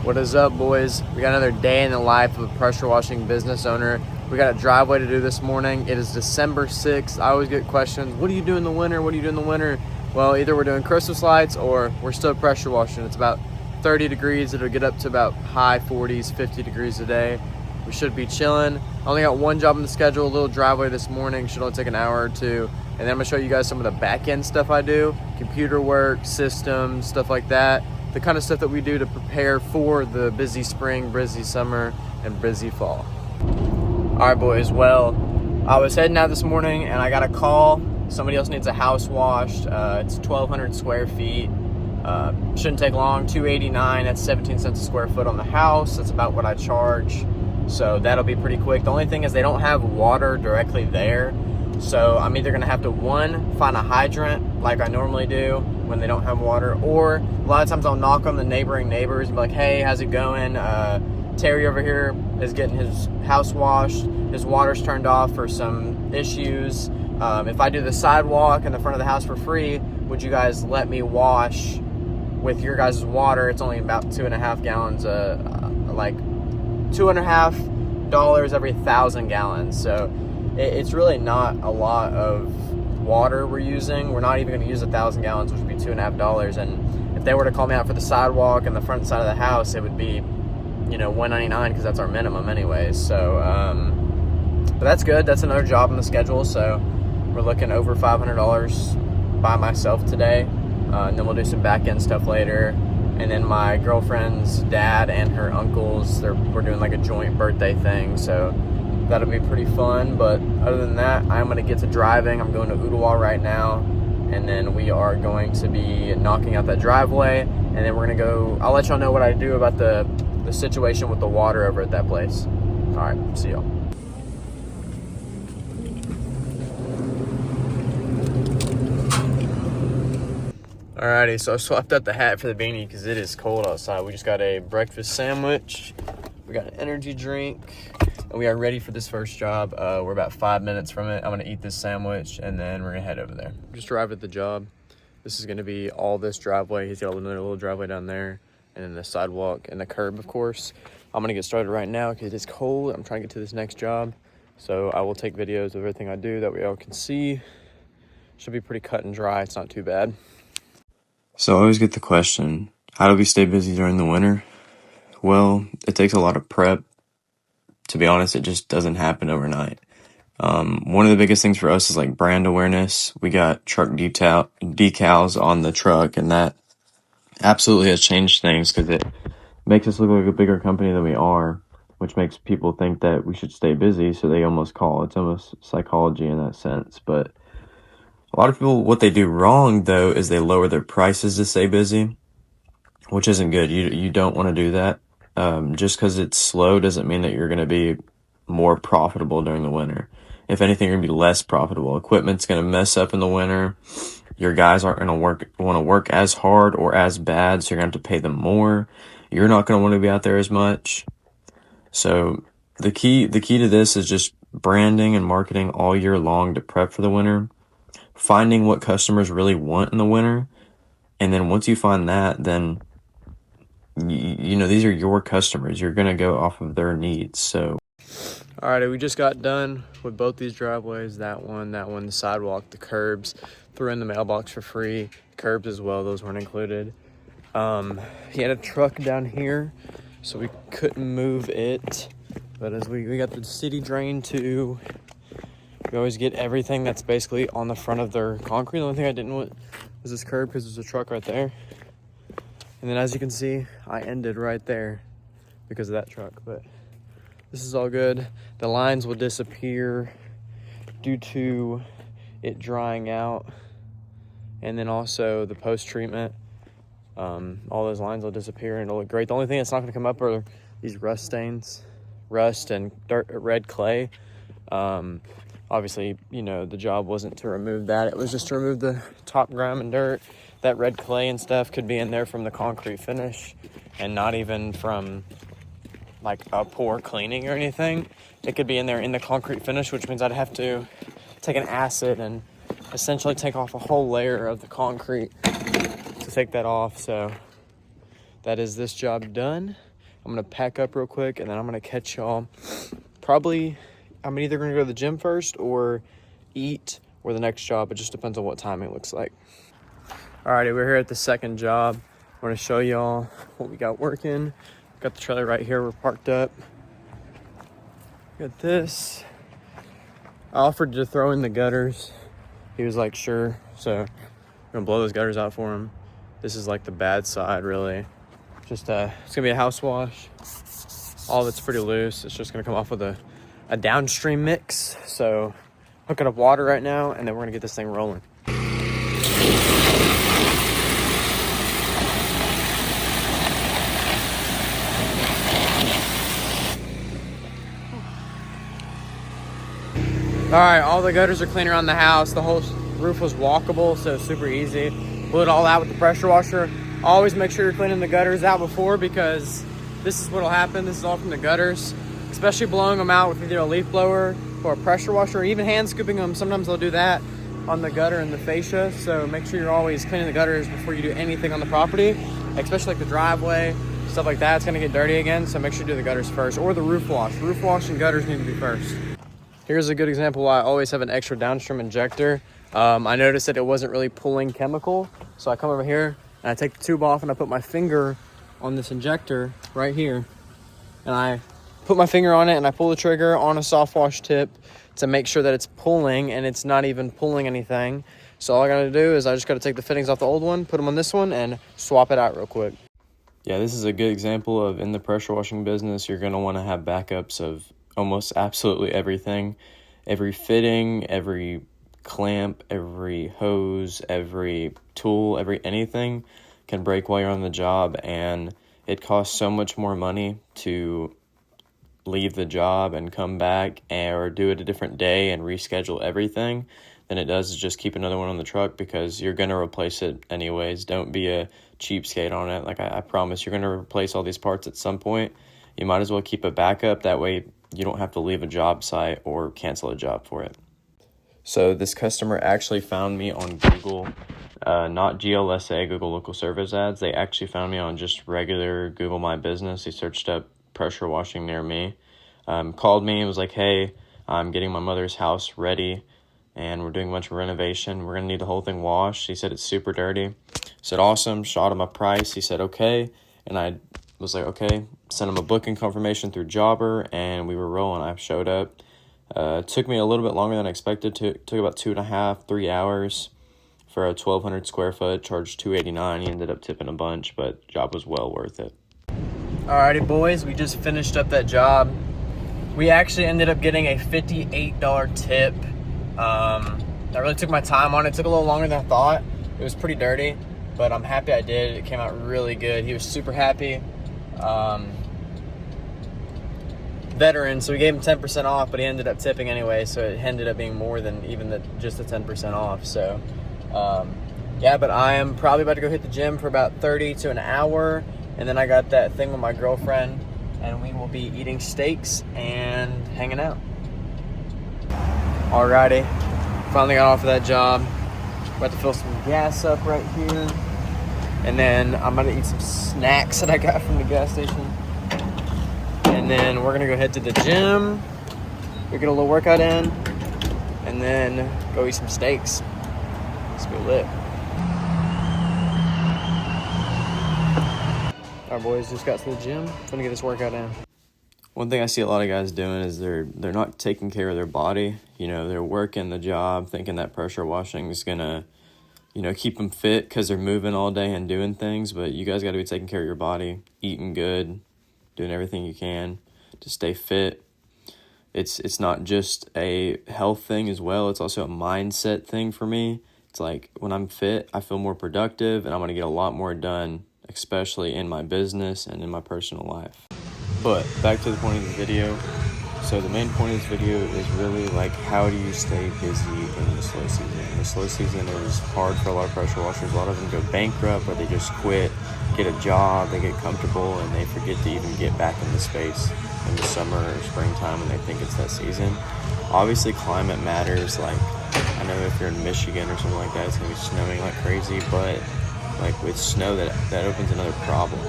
What is up, boys? We got another day in the life of a pressure washing business owner. We got a driveway to do this morning. It is December 6th. I always get questions, what do you do in the winter? What do you do in the winter? Well, either we're doing Christmas lights or we're still pressure washing. It's about 30 degrees. It'll get up to about high 40s, 50 degrees a day. We should be chilling. I only got one job on the schedule, a little driveway this morning. Should only take an hour or two. And then I'm gonna show you guys some of the back end stuff I do, computer work, systems, stuff like that. The kind of stuff that we do to prepare for the busy spring, busy summer, and busy fall. All right, boys. Well, I was heading out this morning and I got a call. Somebody else needs a house washed. It's 1,200 square feet. Shouldn't take long. $289. That's 17 cents a square foot on the house. That's about what I charge. So that'll be pretty quick. The only thing is they don't have water directly there. So I'm either gonna have to, one, find a hydrant like I normally do when they don't have water, or a lot of times I'll knock on the neighboring neighbors and be like, hey, how's it going? Terry over here is getting his house washed. His water's turned off for some issues. If I do the sidewalk in the front of the house for free, would you guys let me wash with your guys' water? It's only about 2.5 gallons, like $2.50 every 1,000 gallons. So it's really not a lot of water we're using. We're not even going to use 1,000 gallons, which would be $2.50. And if they were to call me out for the sidewalk and the front side of the house, it would be, $199, because that's our minimum anyways. So, but that's good. That's another job on the schedule. So we're looking over $500 by myself today. And then we'll do some back end stuff later. And then my girlfriend's dad and her uncles, we're doing like a joint birthday thing. So that'll be pretty fun. But other than that, I'm going to get to driving. I'm going to Ooltewah right now. And then we are going to be knocking out that driveway. And then we're going to go, I'll let y'all know what I do about the situation with the water over at that place. All right, see y'all. Alrighty, so I swapped out the hat for the beanie because it is cold outside. We just got a breakfast sandwich. We got an energy drink. And we are ready for this first job. We're about 5 minutes from it. I'm going to eat this sandwich, and then we're going to head over there. Just arrived at the job. This is going to be all this driveway. He's got another little driveway down there, and then the sidewalk and the curb, of course. I'm going to get started right now because it's cold. I'm trying to get to this next job. So I will take videos of everything I do that we all can see. Should be pretty cut and dry. It's not too bad. So I always get the question, how do we stay busy during the winter? Well, it takes a lot of prep. To be honest, it just doesn't happen overnight. One of the biggest things for us is like brand awareness. We got truck decals on the truck, and that absolutely has changed things because it makes us look like a bigger company than we are, which makes people think that we should stay busy, so they almost call. It's almost psychology in that sense. But a lot of people, what they do wrong, though, is they lower their prices to stay busy, which isn't good. You don't want to do that. Just because it's slow doesn't mean that you're going to be more profitable during the winter. If anything, you're going to be less profitable. Equipment's going to mess up in the winter. Your guys aren't going to want to work as hard or as bad, so you're going to have to pay them more. You're not going to want to be out there as much. So the key to this is just branding and marketing all year long to prep for the winter. Finding what customers really want in the winter. And then once you find that, then these are your customers. You're going to go off of their needs. So, all right, we just got done with both these driveways, that one, the sidewalk, the curbs. Threw in the mailbox for free. Curbs as well, those weren't included. He had a truck down here, so we couldn't move it. But as we got the city drain too. We always get everything that's basically on the front of their concrete. The only thing I didn't want was this curb because there's a truck right there. And then as you can see, I ended right there because of that truck. But this is all good. The lines will disappear due to it drying out. And then also the post-treatment. All those lines will disappear and it'll look great. The only thing that's not going to come up are these rust stains. Rust and red clay. Obviously, the job wasn't to remove that. It was just to remove the top grime and dirt. That red clay and stuff could be in there from the concrete finish and not even from like a poor cleaning or anything. It could be in there in the concrete finish, which means I'd have to take an acid and essentially take off a whole layer of the concrete to take that off. So that is this job done. I'm gonna pack up real quick, and then I'm gonna catch y'all. Probably, I'm either gonna go to the gym first or eat or the next job. It just depends on what time it looks like. Alrighty, we're here at the second job. I'm gonna show y'all what we got working. Got the trailer right here, we're parked up. Got this. I offered to throw in the gutters. He was like, sure. So I'm gonna blow those gutters out for him. This is like the bad side, really. Just it's gonna be a house wash. All of it's pretty loose. It's just gonna come off with a downstream mix. So hooking up water right now, and then we're gonna get this thing rolling. All right, all the gutters are clean around the house. The whole roof was walkable, so super easy. Blew it all out with the pressure washer. Always make sure you're cleaning the gutters out before, because this is what'll happen. This is all from the gutters, especially blowing them out with either a leaf blower or a pressure washer, or even hand scooping them. Sometimes they'll do that on the gutter and the fascia. So make sure you're always cleaning the gutters before you do anything on the property, especially like the driveway, stuff like that. It's gonna get dirty again, so make sure you do the gutters first, or the roof wash. Roof wash and gutters need to be first. Here's a good example why I always have an extra downstream injector. I noticed that it wasn't really pulling chemical, so I come over here and I take the tube off and I put my finger on this injector right here, and I put my finger on it and I pull the trigger on a soft wash tip to make sure that it's pulling, and it's not even pulling anything. So all I gotta do is I just gotta take the fittings off the old one, put them on this one, and swap it out real quick. Yeah, this is a good example of, in the pressure washing business, you're gonna wanna have backups of almost absolutely everything. Every fitting, every clamp, every hose, every tool, every anything can break while you're on the job, and it costs so much more money to leave the job and come back or do it a different day and reschedule everything than it does to just keep another one on the truck, because you're going to replace it anyways. Don't be a cheapskate on it. Like I promise, you're going to replace all these parts at some point. You might as well keep a backup. That way you don't have to leave a job site or cancel a job for it. So this customer actually found me on Google, not GLSA, Google Local Service Ads. They actually found me on just regular Google My Business. He searched up pressure washing near me, called me and was like, hey, I'm getting my mother's house ready and we're doing a bunch of renovation. We're going to need the whole thing washed. He said it's super dirty. I said, awesome. Shot him a price. He said, okay. And I was like, okay. Sent him a booking confirmation through Jobber, and we were rolling. I showed up. It took me a little bit longer than I expected. It took about 2.5, 3 hours for a 1,200 square foot. Charged $289. He ended up tipping a bunch, but job was well worth it. Alrighty, boys, we just finished up that job. We actually ended up getting a $58 tip. I really took my time on it. It took a little longer than I thought. It was pretty dirty, but I'm happy I did. It came out really good. He was super happy. Veteran, so we gave him 10% off, but he ended up tipping anyway, so it ended up being more than even just the 10% off. So yeah, but I am probably about to go hit the gym for about 30 to an hour, and then I got that thing with my girlfriend, and we will be eating steaks and hanging out. Alrighty, finally got off of that job. About to fill some gas up right here, and then I'm gonna eat some snacks that I got from the gas station. And then we're gonna go head to the gym, we get a little workout in, and then go eat some steaks. Let's go lit. All right, boys, just got to the gym. Gonna get this workout in. One thing I see a lot of guys doing is they're not taking care of their body. You know, they're working the job thinking that pressure washing is gonna, you know, keep them fit because they're moving all day and doing things. But you guys got to be taking care of your body, eating good, doing everything you can to stay fit. It's not just a health thing as well. It's also a mindset thing for me. It's like when I'm fit, I feel more productive and I'm going to get a lot more done, especially in my business and in my personal life. But back to the point of the video. So the main point of this video is really like, how do you stay busy in the slow season? The slow season is hard for a lot of pressure washers. A lot of them go bankrupt, or they just quit, get a job, they get comfortable, and they forget to even get back in the space in the summer or springtime when they think it's that season. Obviously, climate matters. Like, I know if you're in Michigan or something like that, it's gonna be snowing like crazy, but like with snow, that opens another problem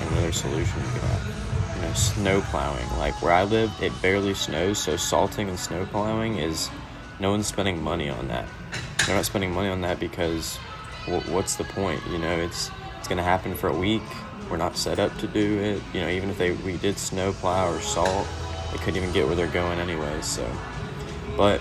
and another solution you could have. snow plowing. Like where I live, it barely snows, so salting and snow plowing no one's spending money on that. They're not spending money on that because what's the point? It's going to happen for a week. We're not set up to do it. Even if we did snow plow or salt, they couldn't even get where they're going anyway. So, but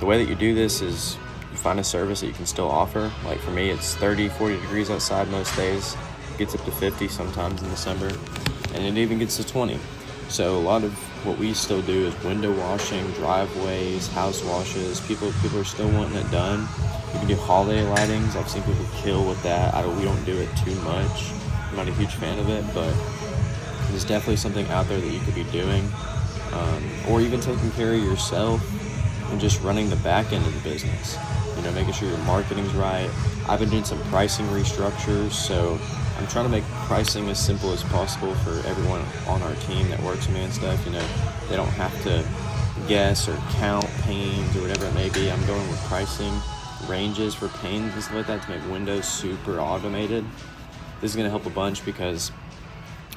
the way that you do this is you find a service that you can still offer. Like for me, it's 30, 40 degrees outside most days. It gets up to 50 sometimes in December, and it even gets to 20. So a lot of what we still do is window washing, driveways, house washes. People are still wanting it done. You can do holiday lightings. I've seen people kill with that. We don't do it too much. I'm not a huge fan of it, but there's definitely something out there that you could be doing, or even taking care of yourself and just running the back end of the business. Making sure your marketing's right. I've been doing some pricing restructures, so I'm trying to make pricing as simple as possible for everyone on our team that works with me and stuff. They don't have to guess or count panes or whatever it may be. I'm going with pricing ranges for panes and stuff like that to make windows super automated. This is going to help a bunch because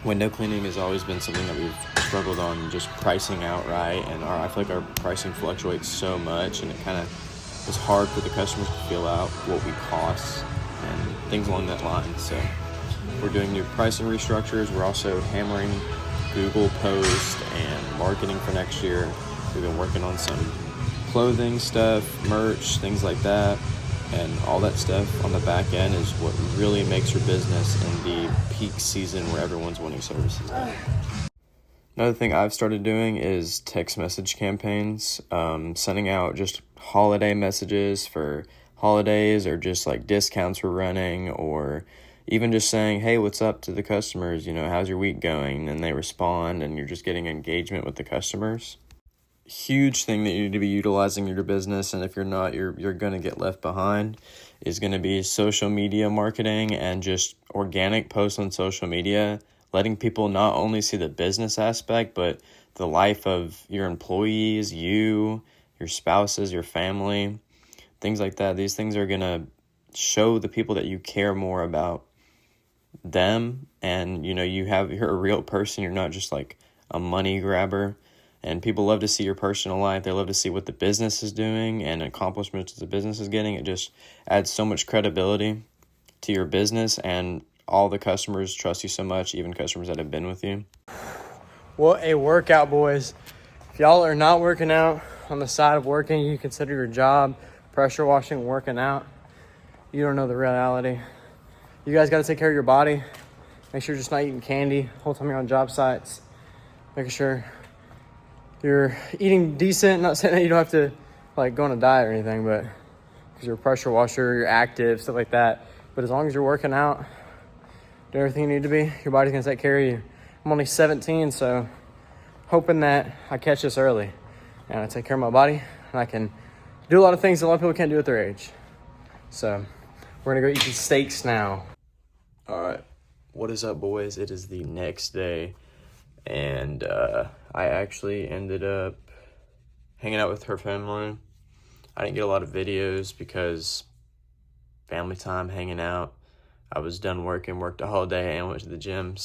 window cleaning has always been something that we've struggled on, just pricing outright, and I feel like our pricing fluctuates so much, and it kind of is hard for the customers to feel out what we cost and things along that line. So we're doing new pricing restructures. We're also hammering Google Post and marketing for next year. We've been working on some clothing stuff, merch, things like that. And all that stuff on the back end is what really makes your business in the peak season where everyone's wanting services. Another thing I've started doing is text message campaigns, sending out just holiday messages for holidays, or just like discounts we're running, or even just saying, hey, what's up to the customers? How's your week going? And they respond, and you're just getting engagement with the customers. Huge thing that you need to be utilizing in your business, and if you're not, you're going to get left behind, is going to be social media marketing and just organic posts on social media, letting people not only see the business aspect, but the life of your employees, your spouses, your family, things like that. These things are going to show the people that you care more about them, and you're a real person. You're not just like a money grabber. And people love to see your personal life. They love to see what the business is doing and accomplishments the business is getting. It just adds so much credibility to your business, and all the customers trust you so much, even customers that have been with you. What a workout, boys. If y'all are not working out on the side of working, you consider your job pressure washing, working out, you don't know the reality. You guys got to take care of your body. Make sure you're just not eating candy the whole time you're on job sites. Making sure you're eating decent. Not saying that you don't have to go on a diet or anything, but because you're a pressure washer, you're active, stuff like that. But as long as you're working out, do everything you need to be, your body's going to take care of you. I'm only 17, so hoping that I catch this early and I take care of my body, and I can do a lot of things that a lot of people can't do at their age. So we're going to go eat these steaks now. All right. What is up, boys? It is the next day, and I actually ended up hanging out with her family. I didn't get a lot of videos because family time, hanging out. I was done working, worked a whole day, and went to the gym.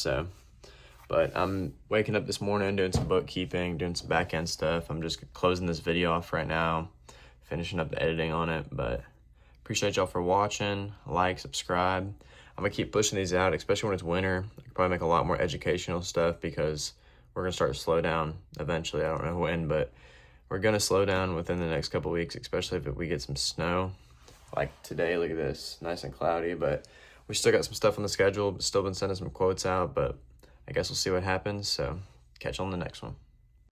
But I'm waking up this morning, doing some bookkeeping, doing some back-end stuff. I'm just closing this video off right now, finishing up the editing on it. But appreciate y'all for watching. Like, subscribe. I'm going to keep pushing these out, especially when it's winter. I could probably make a lot more educational stuff because we're going to start to slow down eventually. I don't know when, but we're going to slow down within the next couple weeks, especially if we get some snow. Like today, look at this, nice and cloudy, but we still got some stuff on the schedule. Still been sending some quotes out, but I guess we'll see what happens. So catch you on the next one.